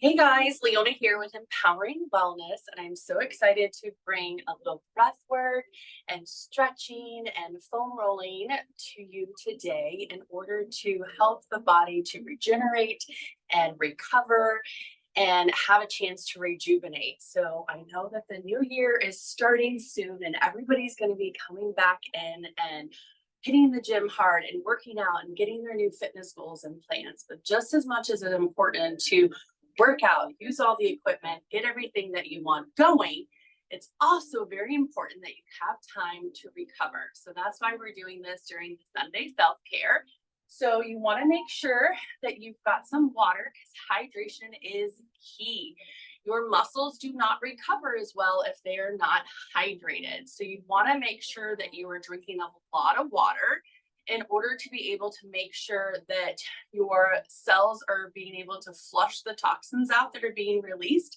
Hey guys, Leona here with Empowering Wellness, and I'm so excited to bring a little breath work and stretching and foam rolling to you today in order to help the body to regenerate and recover and have a chance to rejuvenate. So I know that the new year is starting soon and everybody's going to be coming back in and hitting the gym hard and working out and getting their new fitness goals and plans. But just as much as it's important to work out, use all the equipment, get everything that you want going, it's also very important that you have time to recover. So that's why we're doing this during the Sunday self-care. So you want to make sure that you've got some water because hydration is key. Your muscles do not recover as well if they are not hydrated. So you want to make sure that you are drinking a lot of water in order to be able to make sure that your cells are being able to flush the toxins out that are being released.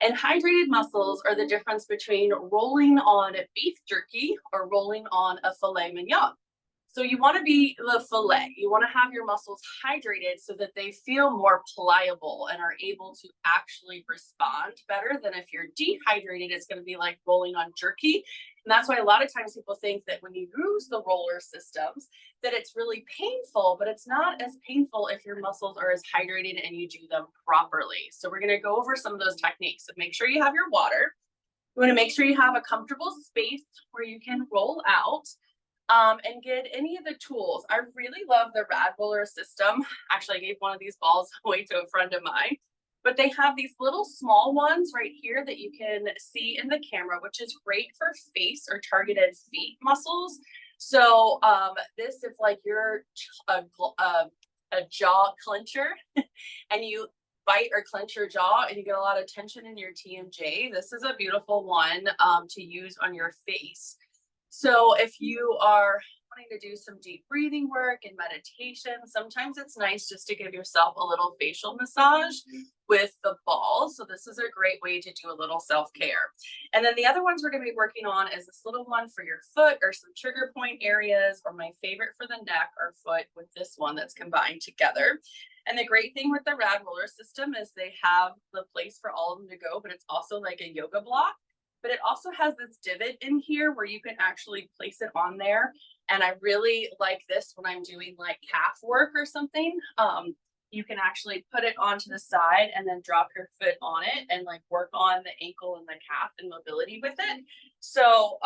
And hydrated muscles are the difference between rolling on beef jerky or rolling on a filet mignon. So you want to be the fillet. You want to have your muscles hydrated so that they feel more pliable and are able to actually respond better than if you're dehydrated, it's going to be like rolling on jerky. And that's why a lot of times people think that when you use the roller systems, that it's really painful, but it's not as painful if your muscles are as hydrated and you do them properly. So we're going to go over some of those techniques. So make sure you have your water. You want to make sure you have a comfortable space where you can roll out. And get any of the tools. I really love the RAD Roller system. Actually, I gave one of these balls away to a friend of mine, but they have these little small ones right here that you can see in the camera, which is great for face or targeted feet muscles. So this, if like you're a jaw clencher and you bite or clench your jaw and you get a lot of tension in your TMJ, this is a beautiful one to use on your face. So if you are wanting to do some deep breathing work and meditation, sometimes it's nice just to give yourself a little facial massage with the ball. So this is a great way to do a little self-care. And then the other ones we're going to be working on is this little one for your foot or some trigger point areas, or my favorite for the neck or foot with this one that's combined together. And the great thing with the RAD Roller system is they have the place for all of them to go, but it's also like a yoga block. But it also has this divot in here where you can actually place it on there. And I really like this when I'm doing like calf work or something. You can actually put it onto the side and then drop your foot on it and like work on the ankle and the calf and mobility with it. So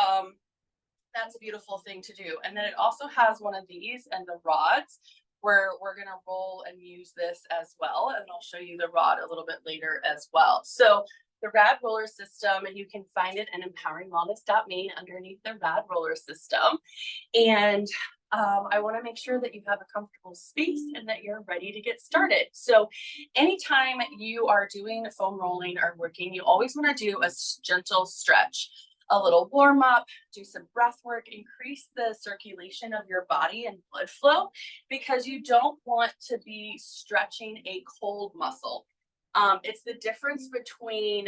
that's a beautiful thing to do. And then it also has one of these and the rods where we're going to roll and use this as well. And I'll show you the rod a little bit later as well. So the RAD Roller system, and you can find it in empoweringwellness.me underneath the RAD Roller system. And I want to make sure that you have a comfortable space and that you're ready to get started. So anytime you are doing foam rolling or working, you always want to do a gentle stretch, a little warm up, do some breath work, increase the circulation of your body and blood flow, because you don't want to be stretching a cold muscle. It's the difference between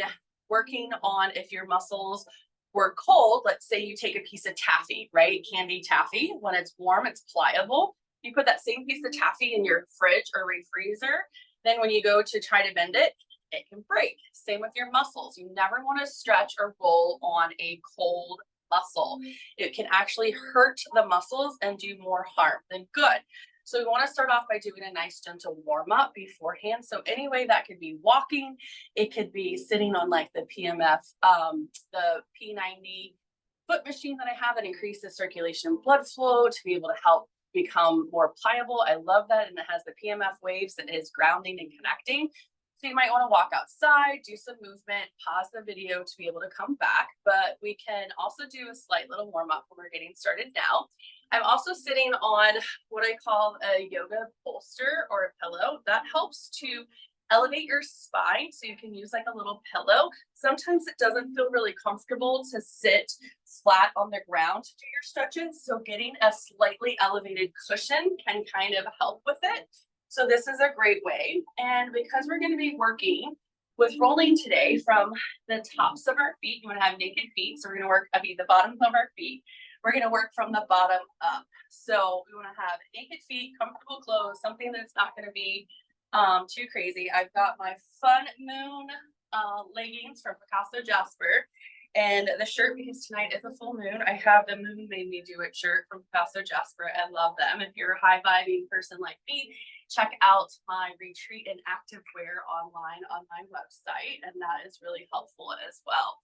working on if your muscles were cold. Let's say you take a piece of taffy, right? Candy taffy. When it's warm, it's pliable. You put that same piece of taffy in your fridge or refreezer. Then when you go to try to bend it, it can break. Same with your muscles. You never want to stretch or roll on a cold muscle. It can actually hurt the muscles and do more harm than good. So we want to start off by doing a nice gentle warm up beforehand. So anyway, that could be walking. It could be sitting on like the PMF, the P90 foot machine that I have that increases circulation and blood flow to be able to help become more pliable. I love that. And it has the PMF waves that is grounding and connecting. So you might want to walk outside, do some movement, pause the video to be able to come back. But we can also do a slight little warm up when we're getting started now. I'm also sitting on what I call a yoga bolster or a pillow. That helps to elevate your spine, so you can use like a little pillow. Sometimes it doesn't feel really comfortable to sit flat on the ground to do your stretches. So getting a slightly elevated cushion can kind of help with it. So this is a great way. And because we're going to be working with rolling today from the tops of our feet, you want to have naked feet. So we're going to work the bottom of our feet. We're going to work from the bottom up. So we want to have naked feet, comfortable clothes, something that's not going to be too crazy. I've got my Fun Moon leggings from Picasso Jasper, and the shirt, because tonight is a full moon, I have the Moon Made Me Do It shirt from Picasso Jasper. I love them. If you're a high vibing person like me, check out my retreat and active wear online on my website, and that is really helpful as well.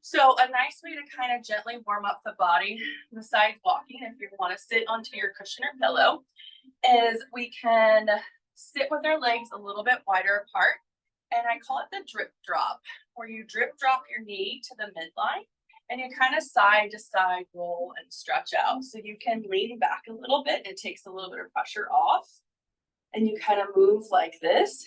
So a nice way to kind of gently warm up the body besides walking, if you want to sit onto your cushion or pillow, is we can sit with our legs a little bit wider apart. And I call it the drip drop, where you drip drop your knee to the midline and you kind of side to side roll and stretch out. So you can lean back a little bit. It takes a little bit of pressure off. And you kind of move like this.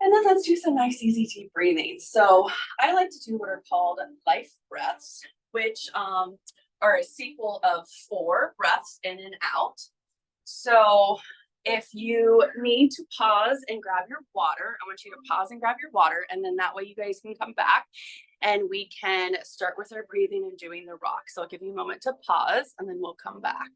And then let's do some nice, easy, deep breathing. So I like to do what are called life breaths, which are a sequel of 4 breaths in and out. So if you need to pause and grab your water, I want you to pause and grab your water, and then that way you guys can come back and we can start with our breathing and doing the rock. So I'll give you a moment to pause and then we'll come back.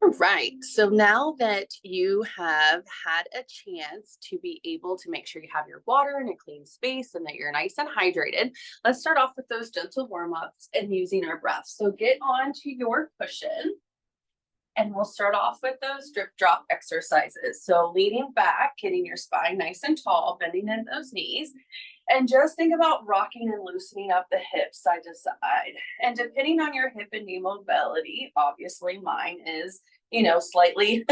All right, so now that you have had a chance to be able to make sure you have your water in a clean space and that you're nice and hydrated, let's start off with those gentle warm-ups and using our breath. So get onto your cushion and we'll start off with those drip drop exercises. So leaning back, getting your spine nice and tall, bending in those knees, and just think about rocking and loosening up the hips side to side. And depending on your hip and knee mobility, obviously mine is, slightly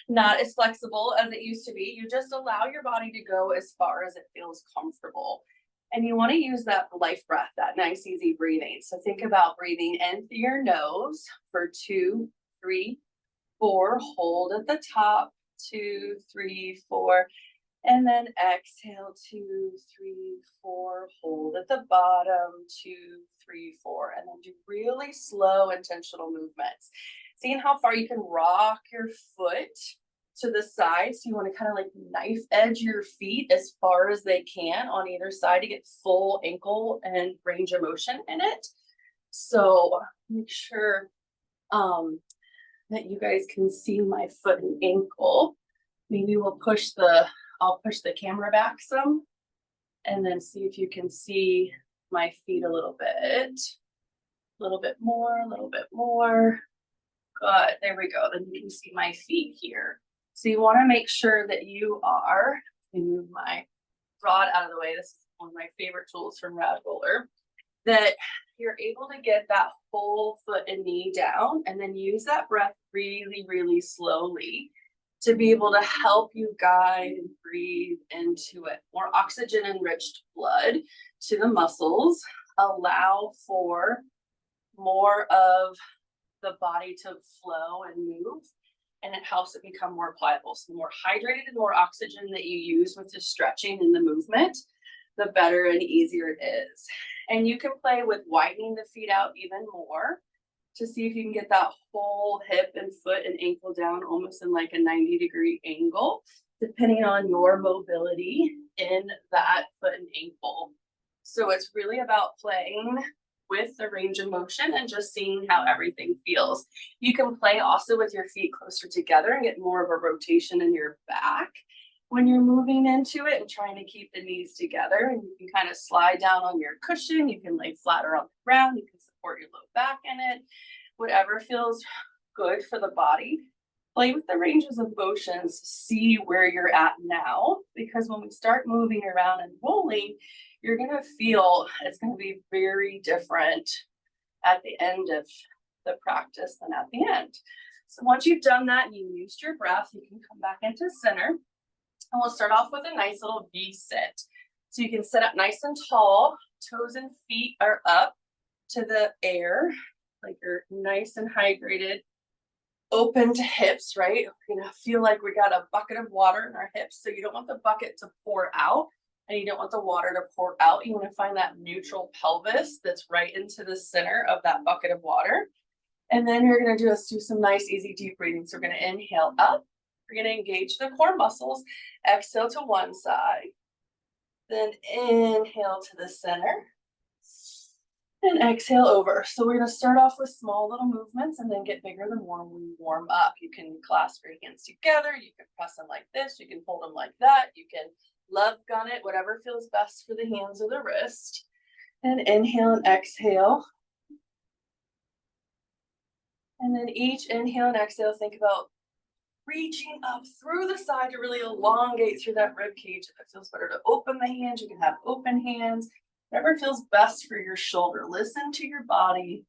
not as flexible as it used to be. You just allow your body to go as far as it feels comfortable. And you want to use that life breath, that nice, easy breathing. So think about breathing in through your nose for 2, 3, 4. Hold at the top, 2, 3, 4. And then exhale, 2, 3, 4. Hold at the bottom, 2, 3, 4. And then do really slow, intentional movements. Seeing how far you can rock your foot to the side. So you want to kind of like knife edge your feet as far as they can on either side to get full ankle and range of motion in it. So make sure that you guys can see my foot and ankle. Maybe I'll push the camera back some and then see if you can see my feet a little bit more, a little bit more. Good, there we go. Then you can see my feet here. So you want to make sure that you are, let me move my rod out of the way. This is one of my favorite tools from RAD Roller, that you're able to get that whole foot and knee down and then use that breath really, really slowly to be able to help you guide and breathe into it. More oxygen enriched blood to the muscles, allow for more of the body to flow and move, and it helps it become more pliable. So the more hydrated and more oxygen that you use with the stretching and the movement, the better and easier it is. And you can play with widening the feet out even more to see if you can get that whole hip and foot and ankle down almost in like a 90-degree angle, depending on your mobility in that foot and ankle. So it's really about playing with the range of motion and just seeing how everything feels. You can play also with your feet closer together and get more of a rotation in your back when you're moving into it and trying to keep the knees together. And you can kind of slide down on your cushion. You can lay flatter on the ground. You can support your low back in it. Whatever feels good for the body. Play with the ranges of motions, see where you're at now, because when we start moving around and rolling, you're going to feel it's going to be very different at the end of the practice than at the end. So once you've done that and you used your breath, you can come back into center. And we'll start off with a nice little V sit. So you can sit up nice and tall, toes and feet are up to the air, like you're nice and hydrated. Open to hips, right? We're gonna feel like we got a bucket of water in our hips. So you don't want the bucket to pour out and you don't want the water to pour out. You want to find that neutral pelvis that's right into the center of that bucket of water. And then you're gonna do some nice, easy, deep breathing. So we're gonna inhale up. We're gonna engage the core muscles. Exhale to one side. Then inhale to the center. And exhale over. So we're going to start off with small little movements and then get bigger the more we warm up. You can clasp your hands together. You can press them like this. You can hold them like that. You can love gun it, whatever feels best for the hands or the wrist. And inhale and exhale. And then each inhale and exhale, think about reaching up through the side to really elongate through that rib cage. If it feels better to open the hands, you can have open hands. Whatever feels best for your shoulder. Listen to your body.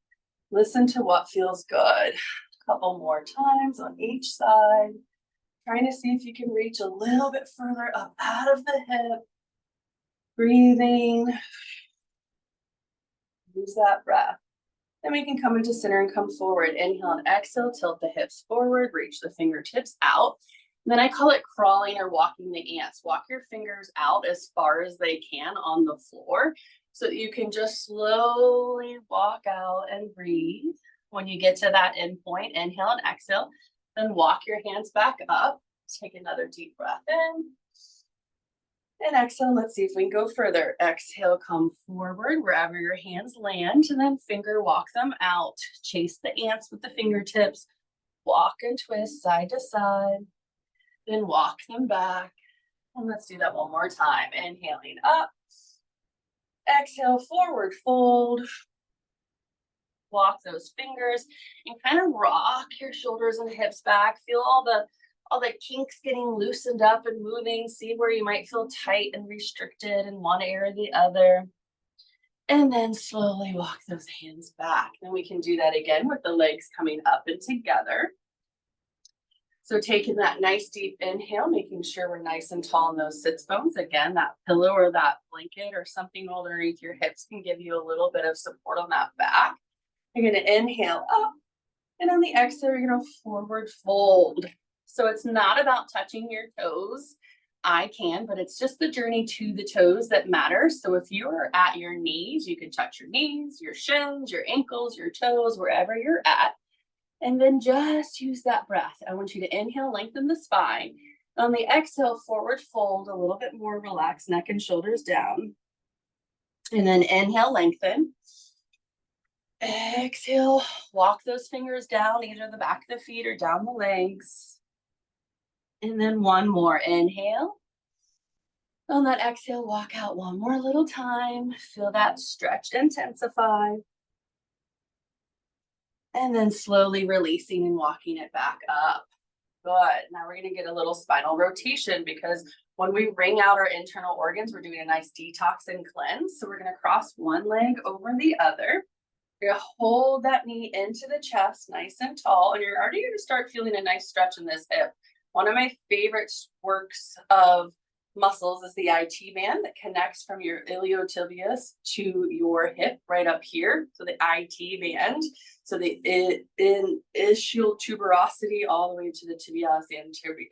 Listen to what feels good. A couple more times on each side. Trying to see if you can reach a little bit further up out of the hip. Breathing. Use that breath. Then we can come into center and come forward. Inhale and exhale, tilt the hips forward, reach the fingertips out. And then I call it crawling or walking the ants. Walk your fingers out as far as they can on the floor so that you can just slowly walk out and breathe. When you get to that end point, inhale and exhale, then walk your hands back up. Take another deep breath in. And exhale, let's see if we can go further. Exhale, come forward wherever your hands land, and then finger walk them out. Chase the ants with the fingertips. Walk and twist side to side. Then walk them back. And let's do that one more time. Inhaling up. Exhale, forward fold. Walk those fingers and kind of rock your shoulders and hips back. Feel all the kinks getting loosened up and moving. See where you might feel tight and restricted in one area or the other. And then slowly walk those hands back. Then we can do that again with the legs coming up and together. So taking that nice deep inhale, making sure we're nice and tall in those sits bones. Again, that pillow or that blanket or something underneath your hips can give you a little bit of support on that back. You're going to inhale up, and on the exhale, you're going to forward fold. So it's not about touching your toes. I can, but it's just the journey to the toes that matters. So if you're at your knees, you can touch your knees, your shins, your ankles, your toes, wherever you're at. And then just use that breath. I want you to inhale, lengthen the spine. On the exhale, forward fold, a little bit more, relax neck and shoulders down. And then inhale, lengthen. Exhale, walk those fingers down, either the back of the feet or down the legs. And then one more, inhale. On that exhale, walk out one more little time. Feel that stretch intensify. And then slowly releasing and walking it back up. Good. Now we're going to get a little spinal rotation because when we wring out our internal organs, we're doing a nice detox and cleanse. So we're going to cross one leg over the other. You're going to hold that knee into the chest, nice and tall, and you're already going to start feeling a nice stretch in this hip. One of my favorite works of muscles is the IT band that connects from your iliotibius to your hip right up here. So the IT band, so the ischial tuberosity all the way to the tibialis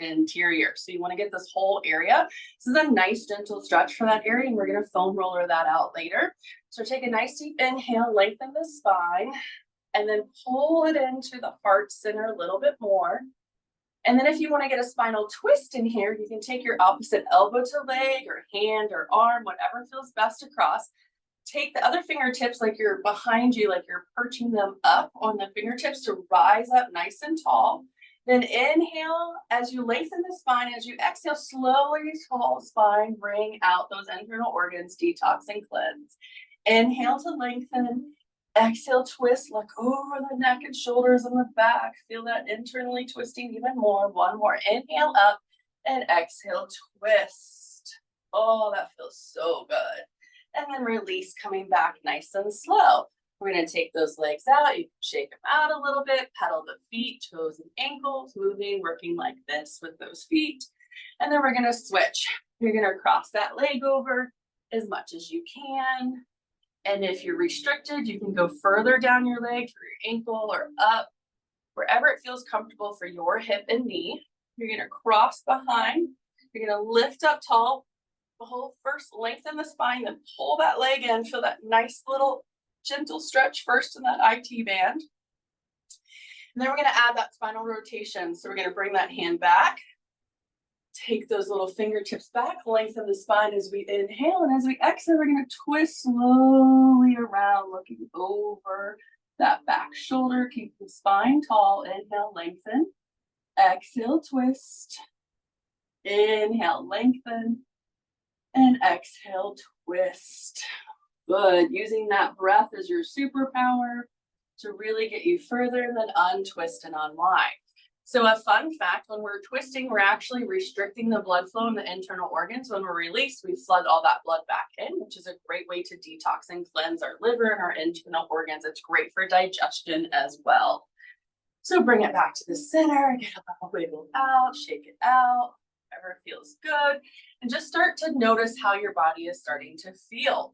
anterior. So you want to get this whole area. This is a nice gentle stretch for that area, and we're going to foam roller that out later. So take a nice deep inhale, lengthen the spine, and then pull it into the heart center a little bit more. And then if you want to get a spinal twist in here, you can take your opposite elbow to leg or hand or arm, whatever feels best across. Take the other fingertips like you're behind you, like you're perching them up on the fingertips to rise up nice and tall. Then inhale as you lengthen the spine. As you exhale, slowly tall spine, bring out those internal organs, detox and cleanse. Inhale to lengthen. Exhale, twist, look over the neck and shoulders and the back. Feel that internally twisting even more. One more. Inhale up and exhale, twist. Oh, that feels so good. And then release, coming back nice and slow. We're going to take those legs out. You can shake them out a little bit, pedal the feet, toes and ankles, moving, working like this with those feet. And then we're going to switch. You're going to cross that leg over as much as you can. And if you're restricted, you can go further down your leg through your ankle or up, wherever it feels comfortable for your hip and knee. You're going to cross behind. You're going to lift up tall. The whole first lengthen the spine, then pull that leg in. Feel that nice little gentle stretch first in that IT band. And then we're going to add that spinal rotation. So we're going to bring that hand back. Take those little fingertips back, lengthen the spine as we inhale, and as we exhale, we're gonna twist slowly around, looking over that back shoulder. Keep the spine tall. Inhale, lengthen. Exhale, twist. Inhale, lengthen. And exhale, twist. Good. Using that breath as your superpower to really get you further, and then untwist and unwind. So a fun fact, when we're twisting, we're actually restricting the blood flow in the internal organs. When we're released, we flood all that blood back in, which is a great way to detox and cleanse our liver and our internal organs. It's great for digestion as well. So bring it back to the center, get a little wiggle out, shake it out, whatever feels good, and just start to notice how your body is starting to feel.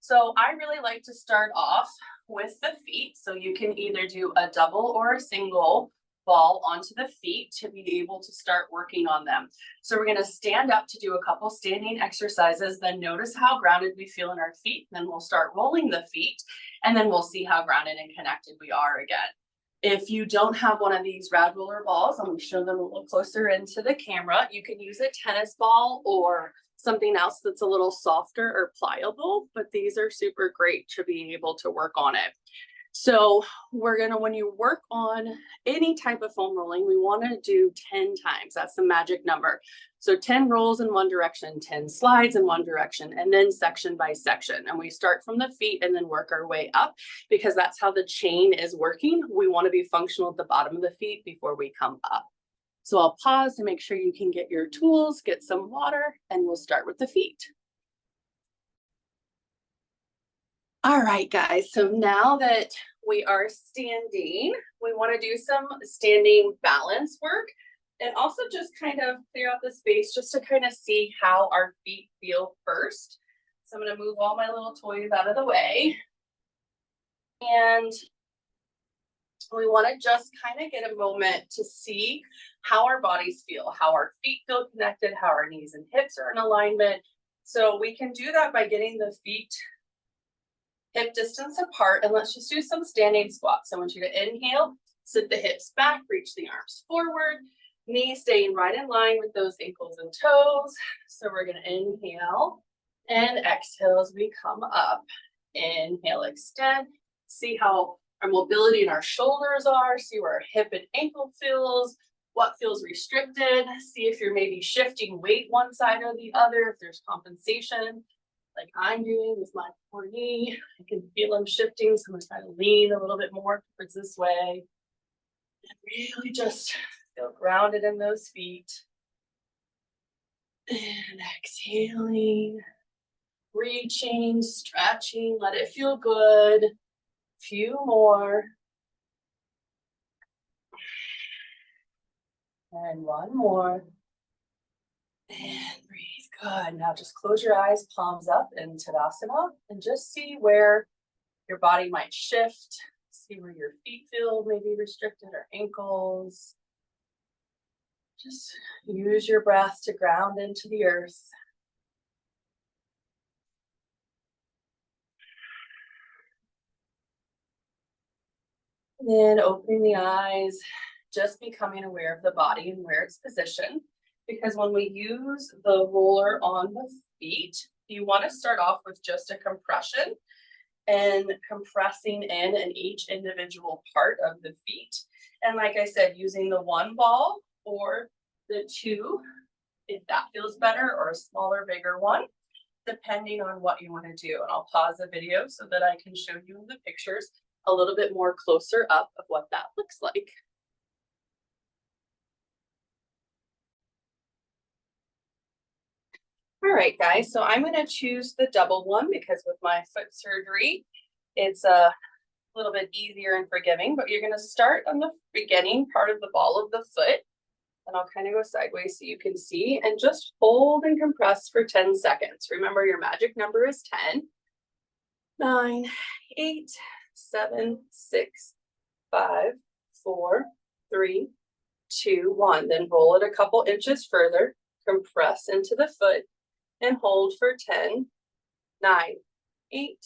So I really like to start off with the feet. So you can either do a double or a single ball onto the feet to be able to start working on them. So we're going to stand up to do a couple standing exercises, then notice how grounded we feel in our feet. Then we'll start rolling the feet, and then we'll see how grounded and connected we are again. If you don't have one of these RAD Roller balls, I'm going to show them a little closer into the camera. You can use a tennis ball or something else that's a little softer or pliable, but these are super great to be able to work on it. So we're gonna, when you work on any type of foam rolling, we wanna do 10 times. That's the magic number. So 10 rolls in one direction, 10 slides in one direction, and then section by section. And we start from the feet and then work our way up, because that's how the chain is working. We wanna be functional at the bottom of the feet before we come up. So I'll pause to make sure you can get your tools, get some water, and we'll start with the feet. All right, guys, so now that we are standing, we want to do some standing balance work and also just kind of clear out the space just to kind of see how our feet feel first. So I'm going to move all my little toys out of the way. And we want to just kind of get a moment to see how our bodies feel, how our feet feel connected, how our knees and hips are in alignment. So we can do that by getting the feet hip distance apart, and let's just do some standing squats. I want you to inhale, sit the hips back, reach the arms forward, knees staying right in line with those ankles and toes. So we're going to inhale and exhale as we come up. Inhale, extend, see how our mobility in our shoulders are, see where our hip and ankle feels, what feels restricted, see if you're maybe shifting weight one side or the other, if there's compensation. Like I'm doing with my poor knee. I can feel them shifting, so I'm gonna try to lean a little bit more towards this way. And really just feel grounded in those feet. And exhaling, reaching, stretching, let it feel good. Few more. And one more. And breathe. Good. Now just close your eyes, palms up in Tadasana, and just see where your body might shift. See where your feet feel maybe restricted, or ankles. Just use your breath to ground into the earth. And then opening the eyes, just becoming aware of the body and where it's positioned. Because when we use the roller on the feet, you want to start off with just a compression and compressing in each individual part of the feet. And like I said, using the one ball or the two, if that feels better, or a smaller, bigger one, depending on what you want to do. And I'll pause the video so that I can show you in the pictures a little bit more closer up of what that looks like. All right, guys, so I'm going to choose the double one because with my foot surgery, it's a little bit easier and forgiving, but you're going to start on the beginning part of the ball of the foot, and I'll kind of go sideways so you can see, and just hold and compress for 10 seconds. Remember, your magic number is 10, 9, 8, 7, 6, 5, 4, 3, 2, 1. Then roll it a couple inches further, compress into the foot, and hold for 10, 9, 8,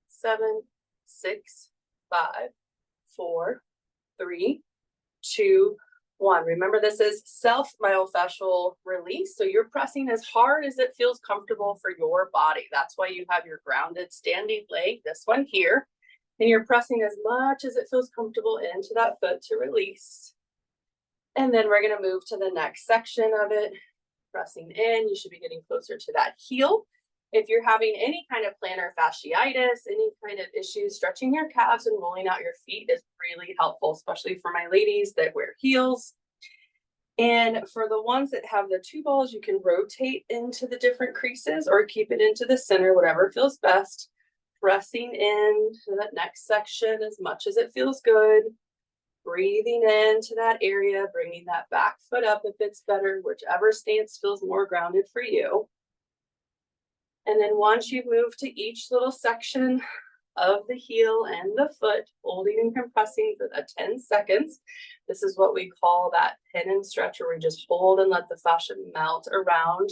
7, 6, 5, 4, 3, 2, 1. Remember, this is self-myofascial release. So you're pressing as hard as it feels comfortable for your body. That's why you have your grounded standing leg, this one here. And you're pressing as much as it feels comfortable into that foot to release. And then we're going to move to the next section of it. Pressing in, you should be getting closer to that heel. If you're having any kind of plantar fasciitis, any kind of issues, stretching your calves and rolling out your feet is really helpful, especially for my ladies that wear heels. And for the ones that have the two balls, you can rotate into the different creases or keep it into the center, whatever feels best. Pressing in to that next section as much as it feels good. Breathing into that area, bringing that back foot up if it's better, whichever stance feels more grounded for you. And then once you've moved to each little section of the heel and the foot, holding and compressing for the 10 seconds. This is what we call that pin and stretch, where we just hold and let the fascia melt around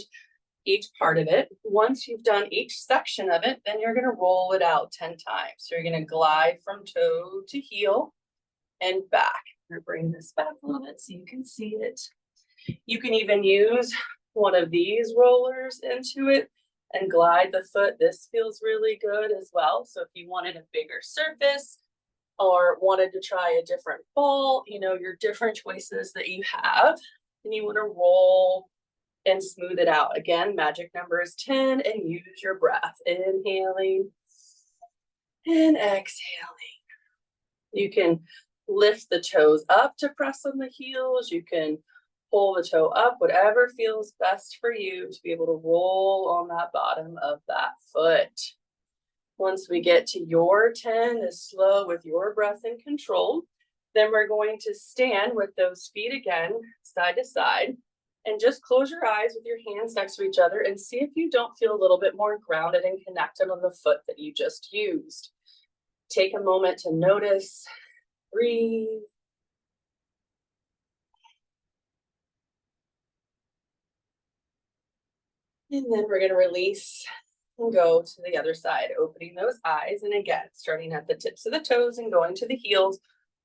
each part of it. Once you've done each section of it, then you're going to roll it out 10 times. So you're going to glide from toe to heel and back. I'm going to bring this back a little bit so you can see it. You can even use one of these rollers into it and glide the foot. This feels really good as well. So if you wanted a bigger surface or wanted to try a different ball, you know, your different choices that you have, and you want to roll and smooth it out. Again, magic number is 10, and use your breath. Inhaling and exhaling. You can lift the toes up to press on the heels. You can pull the toe up, whatever feels best for you to be able to roll on that bottom of that foot. Once we get to your 10, is slow with your breath and control. Then we're going to stand with those feet again, side to side, and just close your eyes with your hands next to each other and see if you don't feel a little bit more grounded and connected on the foot that you just used. Take a moment to notice, breathe. And then we're going to release and go to the other side, opening those eyes. And again, starting at the tips of the toes and going to the heels,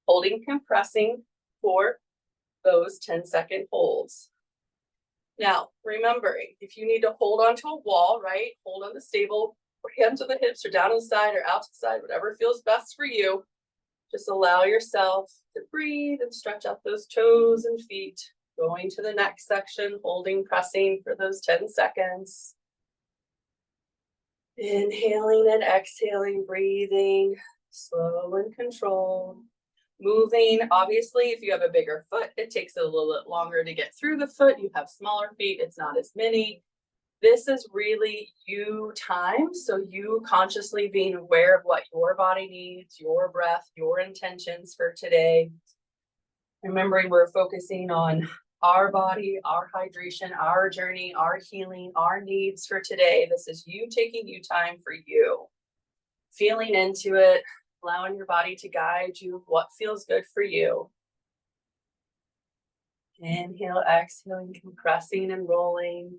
holding, compressing for those 10-second holds. Now, remembering, if you need to hold onto a wall, right? Hold on the stable, or hands to the hips, or down to the side, or out to the side, whatever feels best for you. Just allow yourself to breathe and stretch out those toes and feet. Going to the next section, holding, pressing for those 10 seconds. Inhaling and exhaling, breathing, slow and controlled. Moving, obviously, if you have a bigger foot, it takes a little bit longer to get through the foot. You have smaller feet, it's not as many. This is really you time, so you consciously being aware of what your body needs, your breath, your intentions for today. Remembering we're focusing on our body, our hydration, our journey, our healing, our needs for today. This is you taking you time for you. Feeling into it, allowing your body to guide you, what feels good for you. Inhale, exhaling, compressing and rolling.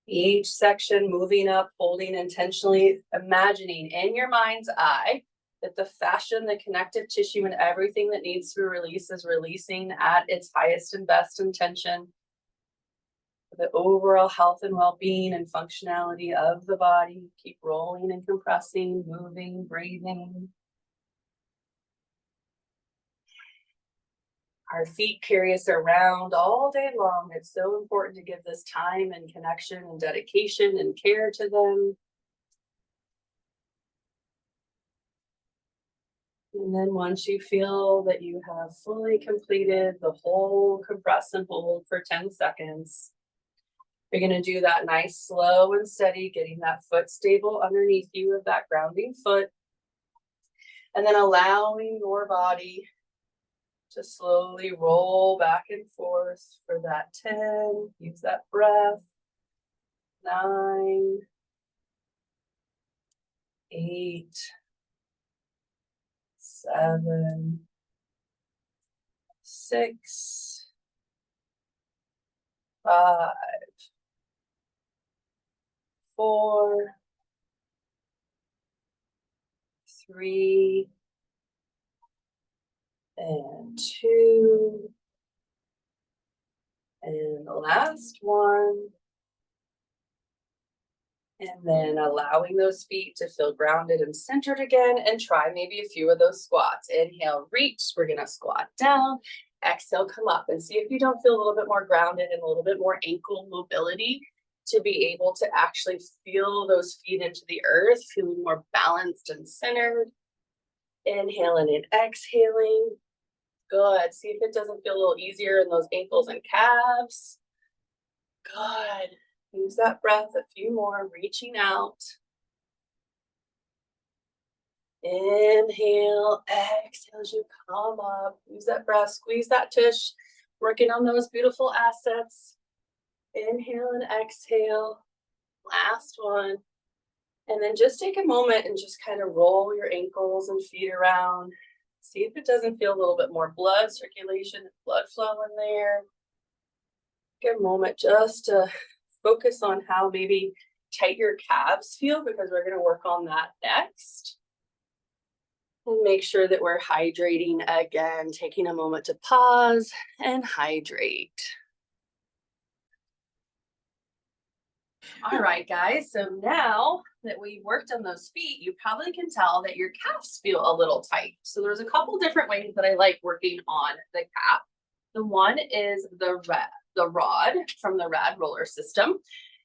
Each section moving up, holding intentionally, imagining in your mind's eye that the fascia and the connective tissue and everything that needs to be released is releasing at its highest and best intention. The overall health and well-being and functionality of the body. Keep rolling and compressing, moving, breathing. Our feet carry us around all day long. It's so important to give this time and connection and dedication and care to them. And then once you feel that you have fully completed the whole compress and hold for 10 seconds, you're going to do that nice, slow and steady, getting that foot stable underneath you of that grounding foot. And then allowing your body to slowly roll back and forth for that 10. Use that breath. 9, 8, 7, 6, 5, 4, 3, and 2, and the last one. And then allowing those feet to feel grounded and centered again, and try maybe a few of those squats. Inhale, reach, we're gonna squat down. Exhale, come up, and see if you don't feel a little bit more grounded and a little bit more ankle mobility to be able to actually feel those feet into the earth, feeling more balanced and centered. Inhaling and exhaling. Good. See if it doesn't feel a little easier in those ankles and calves. Good. Use that breath a few more, reaching out. Inhale, exhale as you come up. Use that breath, squeeze that tush, working on those beautiful assets. Inhale and exhale. Last one. And then just take a moment and just kind of roll your ankles and feet around. See if it doesn't feel a little bit more blood circulation, blood flow in there. Take a moment just to focus on how maybe tight your calves feel, because we're going to work on that next. And make sure that we're hydrating again, taking a moment to pause and hydrate. All right, guys, so now that we worked on those feet, you probably can tell that your calves feel a little tight. So there's a couple different ways that I like working on the calf. The one is the rod from the RAD Roller system.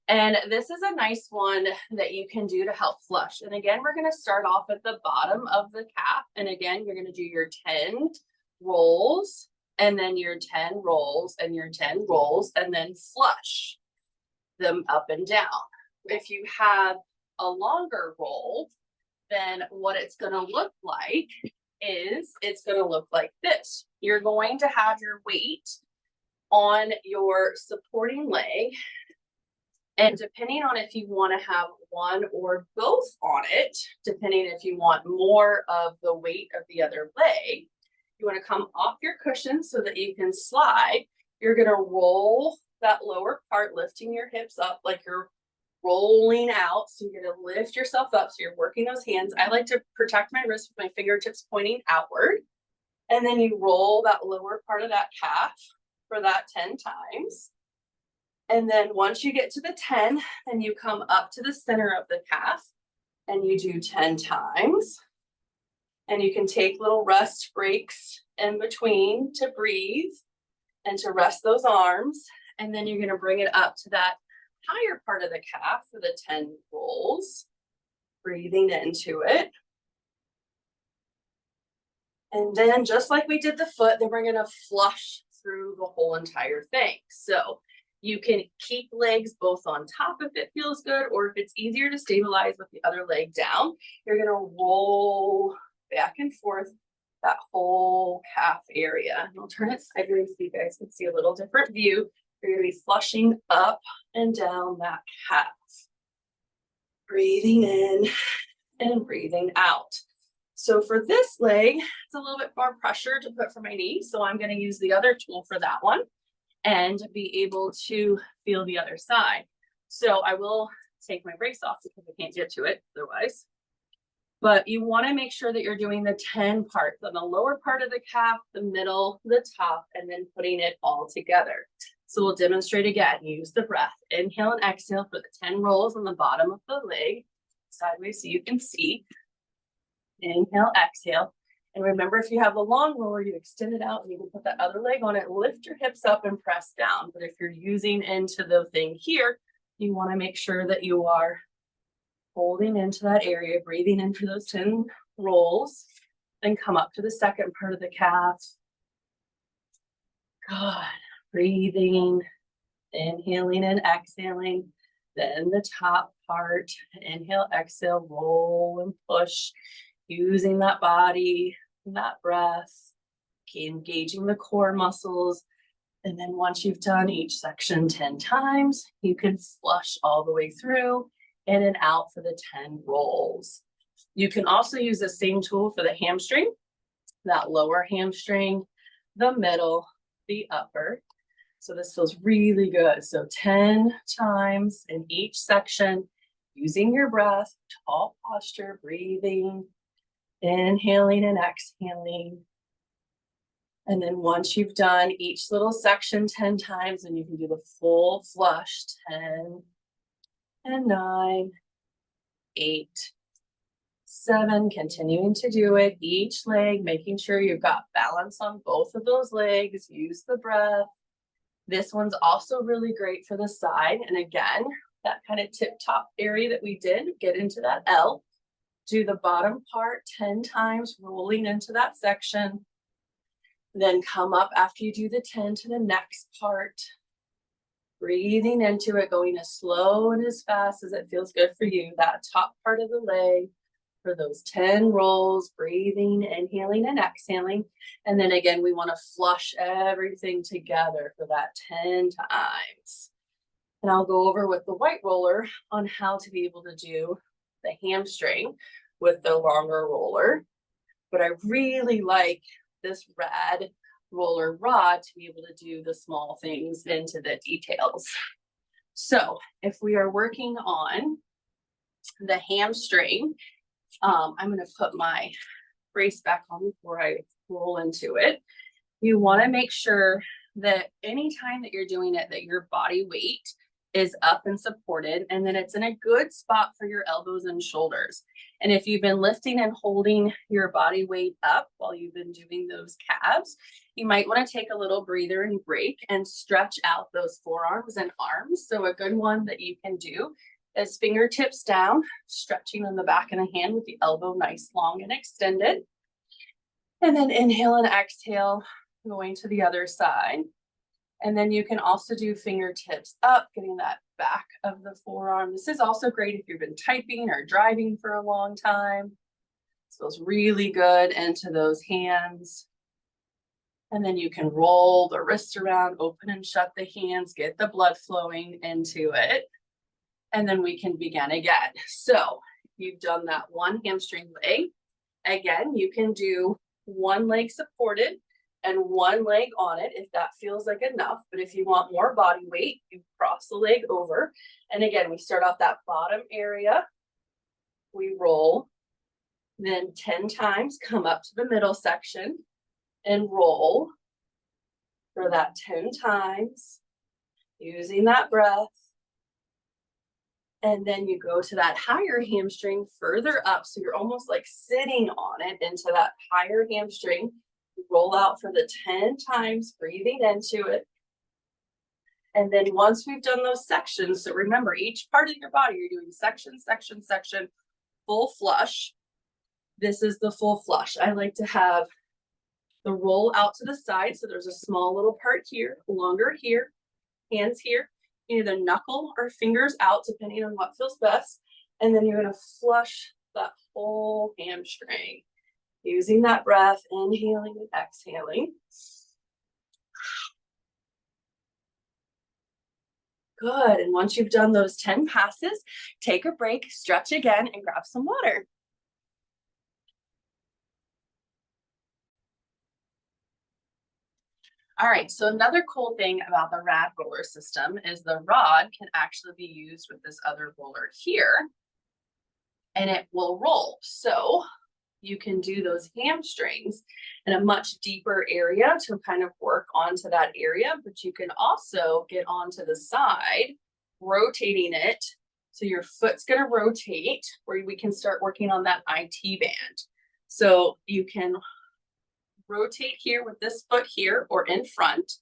And this is a nice one that you can do to help flush. And again, we're going to start off at the bottom of the calf. And again, you're going to do your 10 rolls, and then your 10 rolls, and your 10 rolls, and then flush them up and down. If you have a longer roll, then what it's going to look like is it's going to look like this. You're going to have your weight on your supporting leg, and depending on if you want to have one or both on it, depending if you want more of the weight of the other leg, you want to come off your cushion so that you can slide. You're going to roll that lower part, lifting your hips up like you're rolling out. So you're going to lift yourself up. So you're working those hands. I like to protect my wrist with my fingertips pointing outward. And then you roll that lower part of that calf for that 10 times. And then once you get to the 10, then you come up to the center of the calf and you do 10 times. And you can take little rest breaks in between to breathe and to rest those arms. And then you're going to bring it up to that higher part of the calf for the 10 rolls, breathing into it. And then just like we did the foot, then we're going to flush through the whole entire thing. So you can keep legs both on top if it feels good, or if it's easier to stabilize with the other leg down, you're going to roll back and forth that whole calf area. And I'll turn it sideways so you guys can see a little different view. You're going to be flushing up and down that calf. Breathing in and breathing out. So for this leg, it's a little bit more pressure to put for my knee. So I'm going to use the other tool for that one and be able to feel the other side. So I will take my brace off because I can't get to it otherwise. But you want to make sure that you're doing the 10 parts on the lower part of the calf, the middle, the top, and then putting it all together. So we'll demonstrate again. Use the breath. Inhale and exhale for the 10 rolls on the bottom of the leg, sideways so you can see. Inhale, exhale. And remember, if you have a long roller, you extend it out and you can put that other leg on it, lift your hips up and press down. But if you're using into the thing here, you want to make sure that you are holding into that area, breathing in for those 10 rolls, then come up to the second part of the calf. Good. Breathing, inhaling and exhaling. Then the top part, inhale, exhale, roll and push, using that body and that breath, engaging the core muscles. And then once you've done each section 10 times, you can flush all the way through in and out for the 10 rolls. You can also use the same tool for the hamstring, that lower hamstring, the middle, the upper. So this feels really good. So 10 times in each section, using your breath, tall posture, breathing. Inhaling and exhaling. And then once you've done each little section 10 times, then you can do the full flush. 10 and 9, 8, 7, continuing to do it each leg, making sure you've got balance on both of those legs. Use the breath. This one's also really great for the side. And again, that kind of tip top area that we did, get into that L. Do the bottom part 10 times, rolling into that section. Then come up after you do the 10 to the next part. Breathing into it, going as slow and as fast as it feels good for you. That top part of the leg for those 10 rolls, breathing, inhaling and exhaling. And then again, we want to flush everything together for that 10 times. And I'll go over with the white roller on how to be able to do the hamstring with the longer roller. But I really like this RAD roller rod to be able to do the small things into the details. So if we are working on the hamstring, I'm going to put my brace back on before I roll into it. You want to make sure that anytime that you're doing it, that your body weight is up and supported, and then it's in a good spot for your elbows and shoulders. And if you've been lifting and holding your body weight up while you've been doing those calves, you might want to take a little breather and break and stretch out those forearms and arms. So a good one that you can do is fingertips down, stretching on the back of the hand with the elbow nice, long, and extended. And then inhale and exhale, going to the other side. And then you can also do fingertips up, getting that back of the forearm. This is also great if you've been typing or driving for a long time. This feels really good into those hands. And then you can roll the wrists around, open and shut the hands, get the blood flowing into it. And then we can begin again. So you've done that one hamstring leg. Again, you can do one leg supported and one leg on it if that feels like enough. But if you want more body weight, you cross the leg over. And again, we start off that bottom area. We roll. Then 10 times, come up to the middle section and roll for that 10 times, using that breath. And then you go to that higher hamstring further up. So you're almost like sitting on it into that higher hamstring. Roll out for the 10 times, breathing into it. And then once we've done those sections, so remember each part of your body, you're doing section, section, section, full flush. This is the full flush. I like to have the roll out to the side. So there's a small little part here, longer here, hands here. Either knuckle or fingers out, depending on what feels best. And then you're going to flush that whole hamstring. Using that breath, inhaling and exhaling. Good. And once you've done those 10 passes, take a break, stretch again, and grab some water. All right, so another cool thing about the RAD roller system is the rod can actually be used with this other roller here, and it will roll. So you can do those hamstrings in a much deeper area to kind of work onto that area, but you can also get onto the side, rotating it. So your foot's going to rotate where we can start working on that IT band. So you can rotate here with this foot here or in front,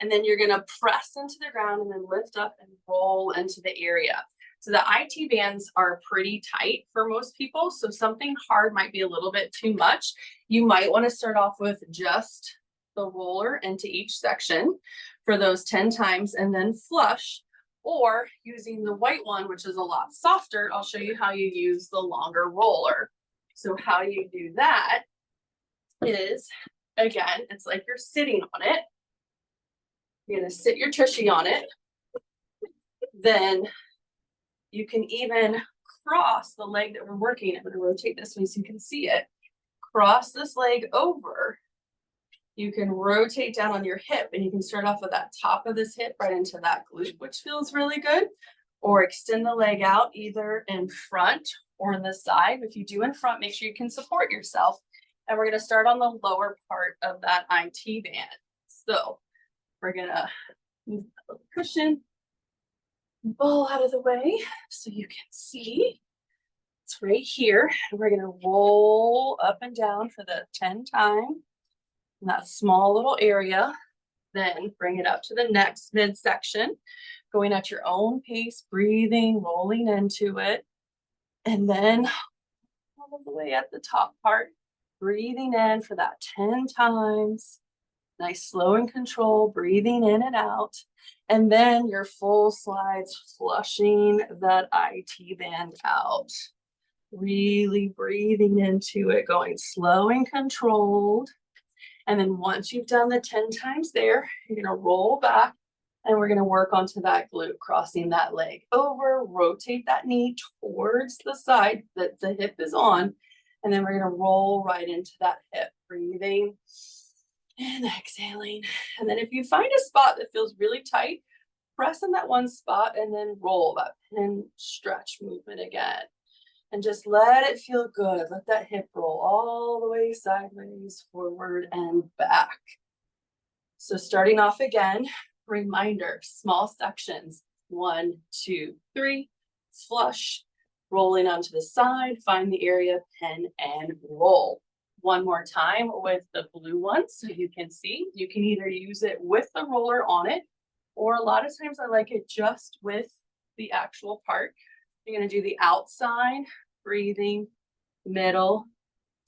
and then you're going to press into the ground and then lift up and roll into the area. So the IT bands are pretty tight for most people, so something hard might be a little bit too much. You might want to start off with just the roller into each section for those 10 times and then flush, or using the white one, which is a lot softer. I'll show you how you use the longer roller. So how you do that is, again, it's like you're sitting on it. You're going to sit your tushy on it. Then you can even cross the leg that we're working. I'm going to rotate this way so you can see it. Cross this leg over. You can rotate down on your hip, and you can start off with that top of this hip right into that glute, which feels really good. or extend the leg out either in front or in the side. If you do in front, make sure you can support yourself. And we're going to start on the lower part of that IT band. So we're going to move that little cushion ball out of the way so you can see. It's right here. And we're going to roll up and down for the 10 times in that small little area. Then bring it up to the next midsection, going at your own pace, breathing, rolling into it. And then all the way at the top part, breathing in for that 10 times. Nice, slow and control, breathing in and out. And then your full slides, flushing that IT band out. Really breathing into it, going slow and controlled. And then once you've done the 10 times there, you're going to roll back and we're going to work onto that glute, crossing that leg over, rotate that knee towards the side that the hip is on. And then we're going to roll right into that hip, breathing and exhaling. And then if you find a spot that feels really tight, press in that one spot and then roll that pin stretch movement again. And just let it feel good. Let that hip roll all the way sideways, forward, and back. So starting off again, reminder, small sections. 1, 2, 3, flush, rolling onto the side, find the area, pin, and roll. One more time with the blue one so you can see. You can either use it with the roller on it, or a lot of times I like it just with the actual part. You're going to do the outside, breathing, middle,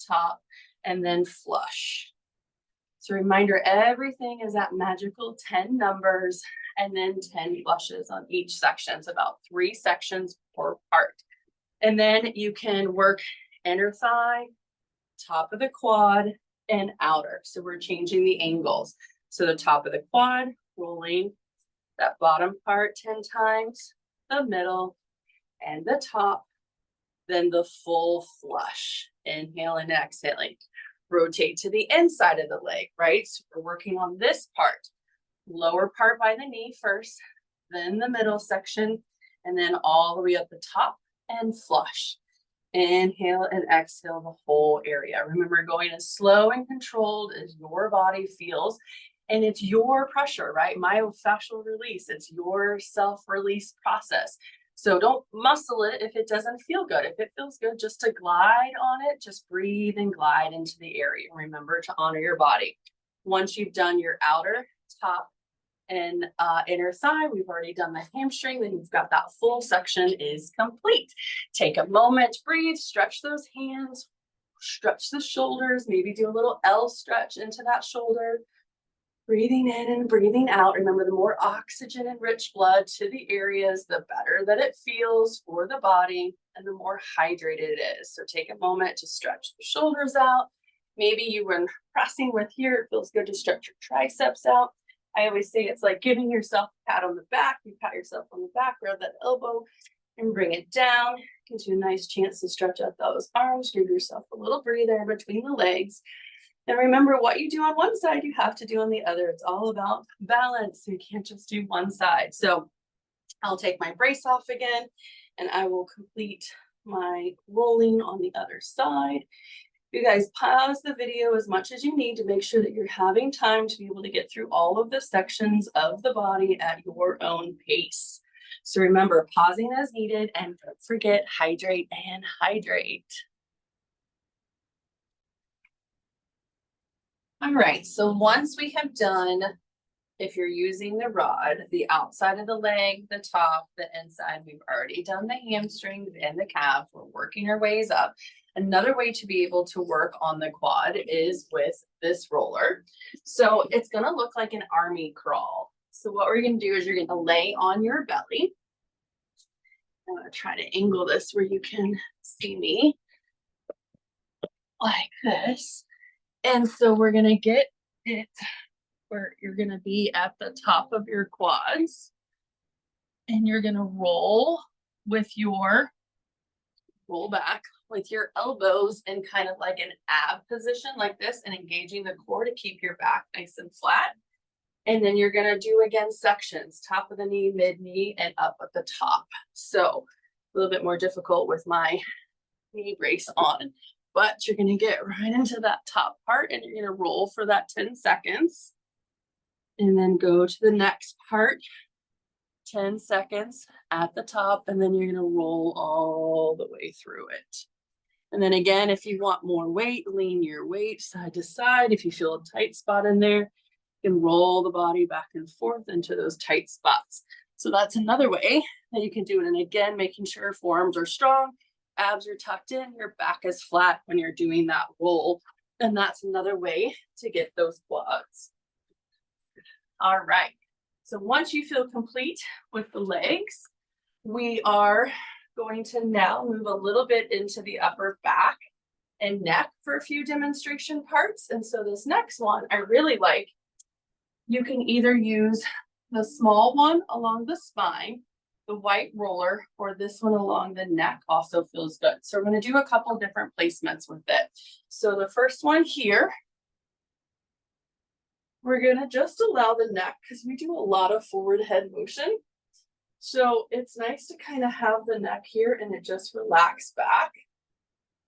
top, and then flush. So reminder, everything is at magical 10 numbers and then 10 flushes on each section. It's about 3 sections per part. And then you can work inner thigh, top of the quad, and outer. So we're changing the angles. So the top of the quad, rolling that bottom part 10 times, the middle, and the top, then the full flush. Inhale and exhaling. Rotate to the inside of the leg, right? So we're working on this part. Lower part by the knee first, then the middle section, and then all the way up the top and flush. Inhale and exhale the whole area. Remember, going as slow and controlled as your body feels. And it's your pressure, right? Myofascial release. It's your self-release process. So don't muscle it if it doesn't feel good. If it feels good, just to glide on it, just breathe and glide into the area. Remember to honor your body. Once you've done your outer, top, and inner thigh, we've already done the hamstring, then you've got that full section is complete. Take a moment, breathe, stretch those hands, stretch the shoulders, maybe do a little L stretch into that shoulder. Breathing in and breathing out. Remember, the more oxygen and rich blood to the areas, the better that it feels for the body and the more hydrated it is. So take a moment to stretch the shoulders out. Maybe you were pressing with here, it feels good to stretch your triceps out. I always say it's like giving yourself a pat on the back. You pat yourself on the back, grab that elbow and bring it down. Gives you a nice chance to stretch out those arms. Give yourself a little breather in between the legs. And remember, what you do on one side, you have to do on the other. It's all about balance. You can't just do one side. So I'll take my brace off again, and I will complete my rolling on the other side. You guys pause the video as much as you need to make sure that you're having time to be able to get through all of the sections of the body at your own pace. So remember, pausing as needed, and don't forget, hydrate and hydrate. All right, so once we have done, if you're using the rod, the outside of the leg, the top, the inside, we've already done the hamstrings and the calf. We're working our ways up. Another way to be able to work on the quad is with this roller. So it's going to look like an army crawl. So what we're going to do is you're going to lay on your belly. I'm going to try to angle this where you can see me like this. And so we're going to get it where you're going to be at the top of your quads. And you're going to roll back with your elbows in kind of like an ab position like this, and engaging the core to keep your back nice and flat. And then you're gonna do again sections, top of the knee, mid knee, and up at the top. So a little bit more difficult with my knee brace on, but you're gonna get right into that top part and you're gonna roll for that 10 seconds. And then go to the next part, 10 seconds at the top, and then you're gonna roll all the way through it. And then again, if you want more weight, lean your weight side to side. If you feel a tight spot in there, you can roll the body back and forth into those tight spots. So that's another way that you can do it. And again, making sure forearms are strong, abs are tucked in, your back is flat when you're doing that roll. And that's another way to get those quads. All right. So once you feel complete with the legs, we are going to now move a little bit into the upper back and neck for a few demonstration parts. And so this next one I really like. You can either use the small one along the spine, the white roller, or this one along the neck also feels good. So we're going to do a couple different placements with it. So the first one here, we're going to just allow the neck, because we do a lot of forward head motion. So it's nice to kind of have the neck here and it just relax back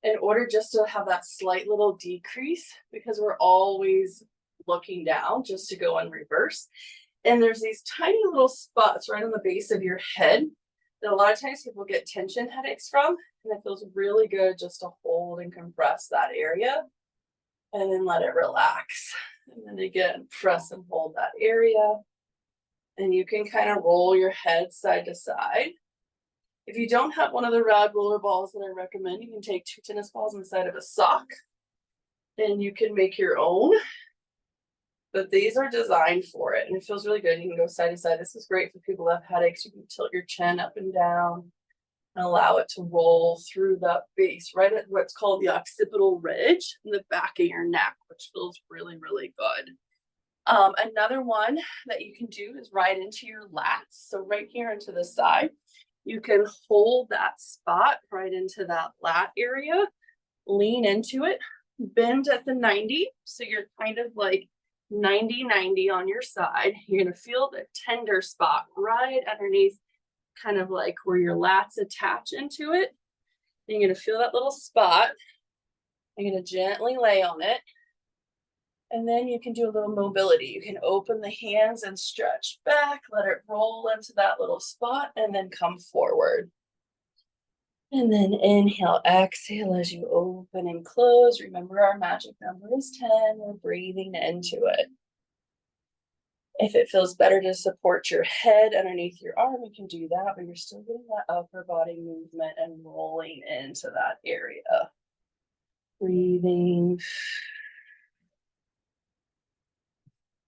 in order just to have that slight little decrease, because we're always looking down just to go in reverse. And there's these tiny little spots right on the base of your head that a lot of times people get tension headaches from. And it feels really good just to hold and compress that area and then let it relax. And then again, press and hold that area. And you can kind of roll your head side to side. If you don't have one of the RAD roller balls that I recommend, you can take 2 tennis balls inside of a sock and you can make your own. But these are designed for it and it feels really good. You can go side to side. This is great for people who have headaches. You can tilt your chin up and down and allow it to roll through that base, right at what's called the occipital ridge in the back of your neck, which feels really, really good. Another one that you can do is right into your lats. So right here into the side, you can hold that spot right into that lat area, lean into it, bend at the 90. So you're kind of like 90-90 on your side. You're going to feel the tender spot right underneath, kind of like where your lats attach into it. You're going to feel that little spot. You're going to gently lay on it. And then you can do a little mobility. You can open the hands and stretch back, let it roll into that little spot, and then come forward. And then inhale, exhale as you open and close. Remember our magic number is 10. We're breathing into it. If it feels better to support your head underneath your arm, you can do that, but you're still getting that upper body movement and rolling into that area. Breathing.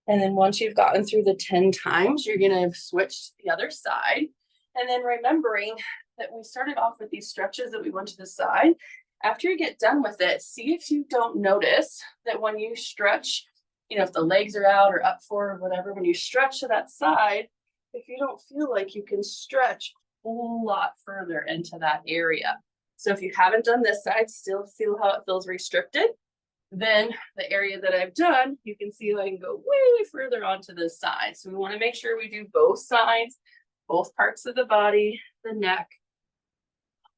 And then once you've gotten through the 10 times, you're going to switch to the other side. And then remembering that we started off with these stretches that we went to the side. After you get done with it, see if you don't notice that when you stretch, if the legs are out or up forward or whatever, when you stretch to that side, if you don't feel like you can stretch a whole lot further into that area. So if you haven't done this side, still feel how it feels restricted. Then the area that I've done, you can see I can go way further onto this side. So we want to make sure we do both sides, both parts of the body, the neck,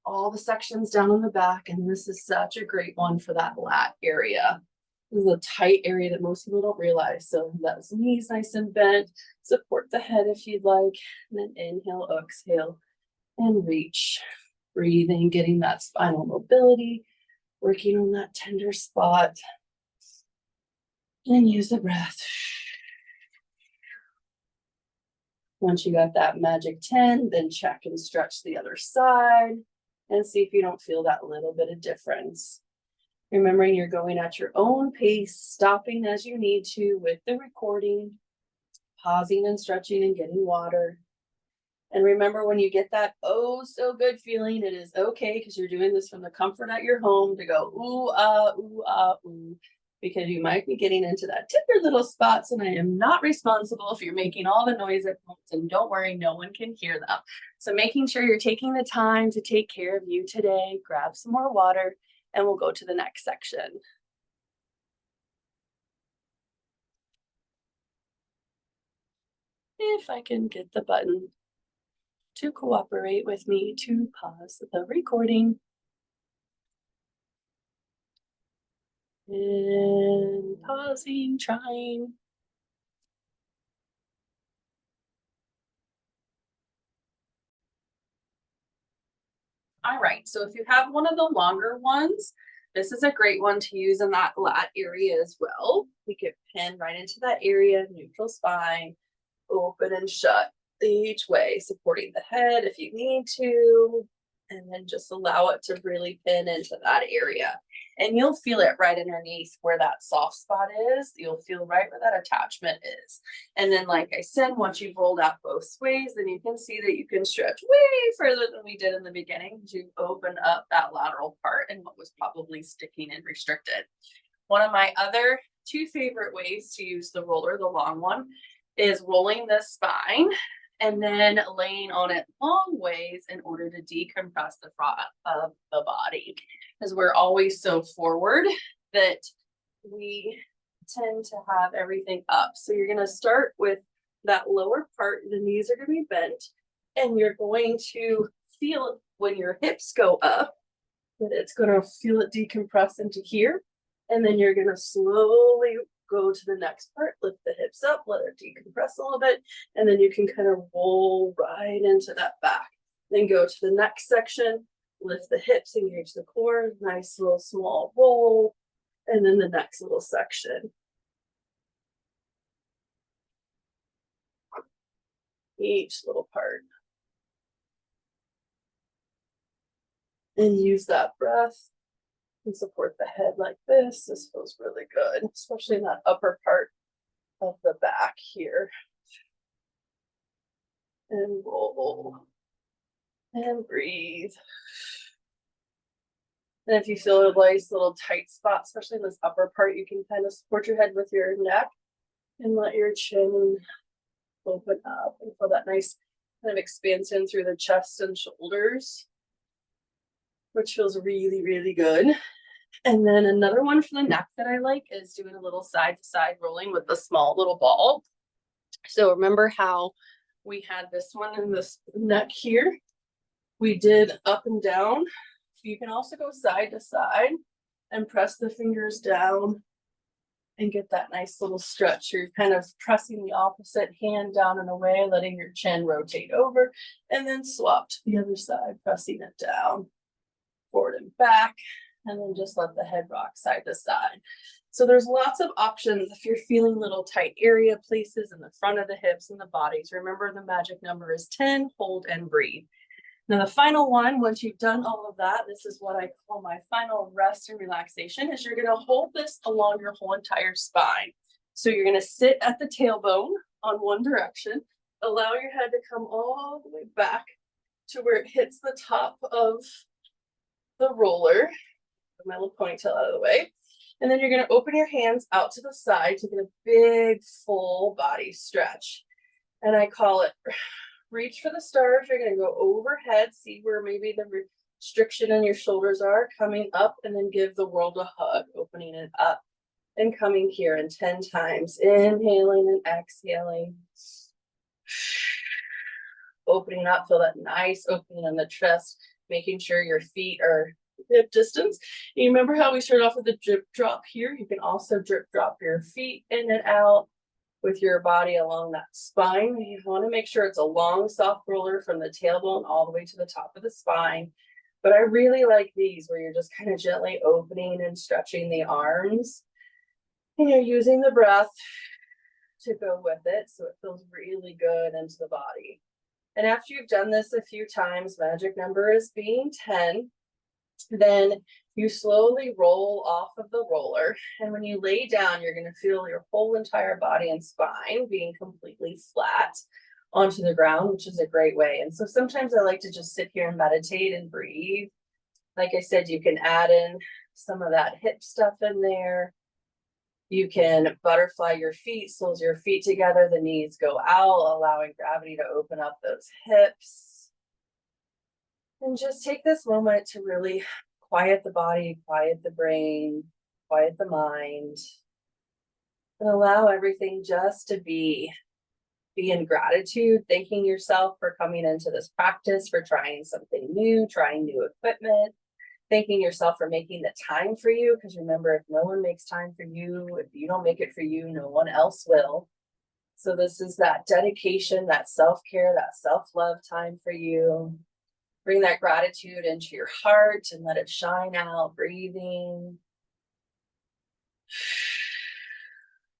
all the sections down on the back. And this is such a great one for that lat area. This is a tight area that most people don't realize. So those knees nice and bent, support the head if you'd like, and then inhale, exhale, and reach. Breathing, getting that spinal mobility, working on that tender spot, and use the breath. Once you got that magic 10, then check and stretch the other side and see if you don't feel that little bit of difference. Remembering you're going at your own pace, stopping as you need to with the recording, pausing and stretching and getting water. And remember, when you get that oh so good feeling, it is okay, because you're doing this from the comfort at your home, to go ooh, ooh, because you might be getting into that tender little spots, and I am not responsible if you're making all the noise at once, and don't worry, no one can hear them. So making sure you're taking the time to take care of you today, grab some more water, and we'll go to the next section. if I can get the button to cooperate with me to pause the recording. And pausing, trying. All right, so if you have one of the longer ones, this is a great one to use in that lat area as well. We could pin right into that area, neutral spine, open and shut each way, supporting the head if you need to, and then just allow it to really pin into that area. And you'll feel it right underneath where that soft spot is. You'll feel right where that attachment is. And then, like I said, once you've rolled out both ways, then you can see that you can stretch way further than we did in the beginning to open up that lateral part and what was probably sticking and restricted. One of my other two favorite ways to use the roller, the long one, is rolling the spine and then laying on it long ways in order to decompress the front of the body. Because we're always so forward that we tend to have everything up. So you're going to start with that lower part. The knees are going to be bent, and you're going to feel when your hips go up that it's going to feel it decompress into here. And then you're going to slowly go to the next part, lift the hips up, let it decompress a little bit, and then you can kind of roll right into that back. Then go to the next section, lift the hips, engage the core, nice little small roll, and then the next little section. Each little part. And use that breath and support the head like this. This feels really good, especially in that upper part of the back here. And roll. And breathe. And if you feel a nice little tight spot, especially in this upper part, you can kind of support your head with your neck and let your chin open up and feel that nice kind of expansion through the chest and shoulders, which feels really, really good. And then another one for the neck that I like is doing a little side to side rolling with the small little ball. So remember how we had this one in this neck here? We did up and down. You can also go side to side and press the fingers down and get that nice little stretch. You're kind of pressing the opposite hand down and away, letting your chin rotate over, and then swap to the other side, pressing it down, forward and back, and then just let the head rock side to side. So there's lots of options if you're feeling little tight area places in the front of the hips and the bodies. Remember, the magic number is 10, hold and breathe. Now the final one, once you've done all of that, this is what I call my final rest and relaxation, is you're going to hold this along your whole entire spine. So you're going to sit at the tailbone on one direction, allow your head to come all the way back to where it hits the top of the roller. Put my little ponytail out of the way. And then you're going to open your hands out to the side to get a big full body stretch. And I call it reach for the stars. You're going to go overhead, see where maybe the restriction in your shoulders are, coming up, and then give the world a hug, opening it up and coming here in 10 times. Inhaling and exhaling. Opening up, feel that nice opening in the chest, making sure your feet are hip distance. You remember how we started off with the drip drop here? You can also drip drop your feet in and out with your body along that spine. You want to make sure it's a long, soft roller from the tailbone all the way to the top of the spine. But I really like these where you're just kind of gently opening and stretching the arms. And you're using the breath to go with it, so it feels really good into the body. And after you've done this a few times, magic number is being 10, then you slowly roll off of the roller. And when you lay down, you're going to feel your whole entire body and spine being completely flat onto the ground, which is a great way. And so sometimes I like to just sit here and meditate and breathe. Like I said, you can add in some of that hip stuff in there. You can butterfly your feet, soles your feet together, the knees go out, allowing gravity to open up those hips. And just take this moment to really quiet the body, quiet the brain, quiet the mind, and allow everything just to be be in gratitude, thanking yourself for coming into this practice, for trying something new, trying new equipment, thanking yourself for making the time for you. Because remember, if no one makes time for you, if you don't make it for you, no one else will. So this is that dedication, that self-care, that self-love time for you. Bring that gratitude into your heart and let it shine out, breathing.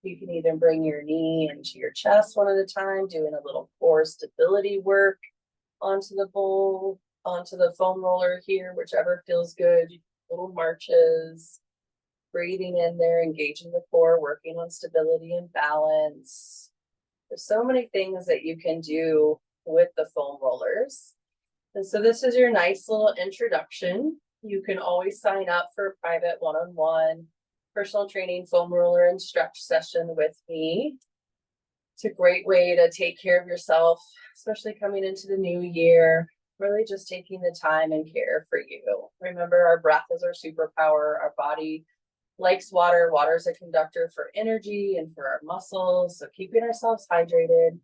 You can even bring your knee into your chest one at a time, doing a little core stability work onto the bowl, onto the foam roller here, whichever feels good. Little marches, breathing in there, engaging the core, working on stability and balance. There's so many things that you can do with the foam rollers. And so this is your nice little introduction. You can always sign up for a private one-on-one personal training foam roller and stretch session with me. It's a great way to take care of yourself, especially coming into the new year, really just taking the time and care for you. Remember, our breath is our superpower. Our body likes water. Water is a conductor for energy and for our muscles. So keeping ourselves hydrated.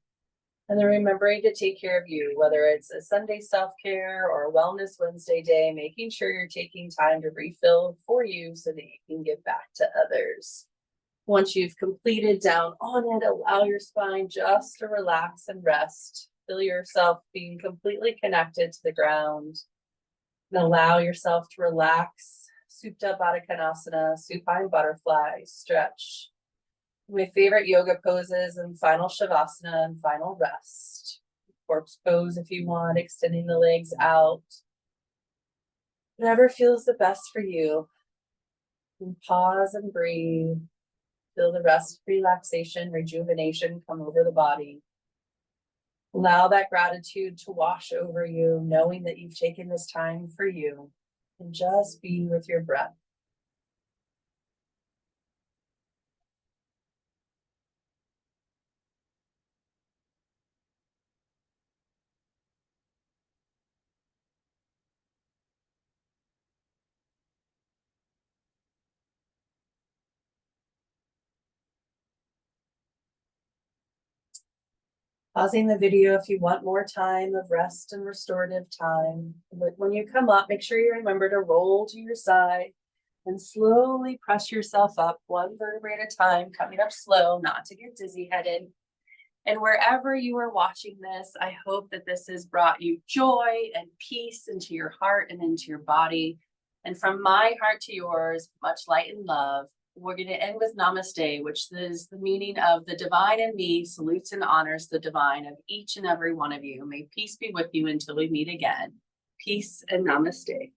And then remembering to take care of you, whether it's a Sunday self-care or a Wellness Wednesday day, making sure you're taking time to refill for you so that you can give back to others. Once you've completed down on it, allow your spine just to relax and rest. Feel yourself being completely connected to the ground. And allow yourself to relax. Souped up Baddha Konasana, supine butterfly, stretch. My favorite yoga poses and final shavasana and final rest. Corpse pose if you want, extending the legs out. Whatever feels the best for you. And pause and breathe. Feel the rest, relaxation, rejuvenation come over the body. Allow that gratitude to wash over you, knowing that you've taken this time for you. And just be with your breath. Pausing the video if you want more time of rest and restorative time. But when you come up, make sure you remember to roll to your side and slowly press yourself up one vertebrae at a time, coming up slow, not to get dizzy-headed. And wherever you are watching this, I hope that this has brought you joy and peace into your heart and into your body. And from my heart to yours, much light and love. We're going to end with namaste, which is the meaning of the divine in me salutes and honors the divine of each and every one of you. May peace be with you until we meet again. Peace and namaste.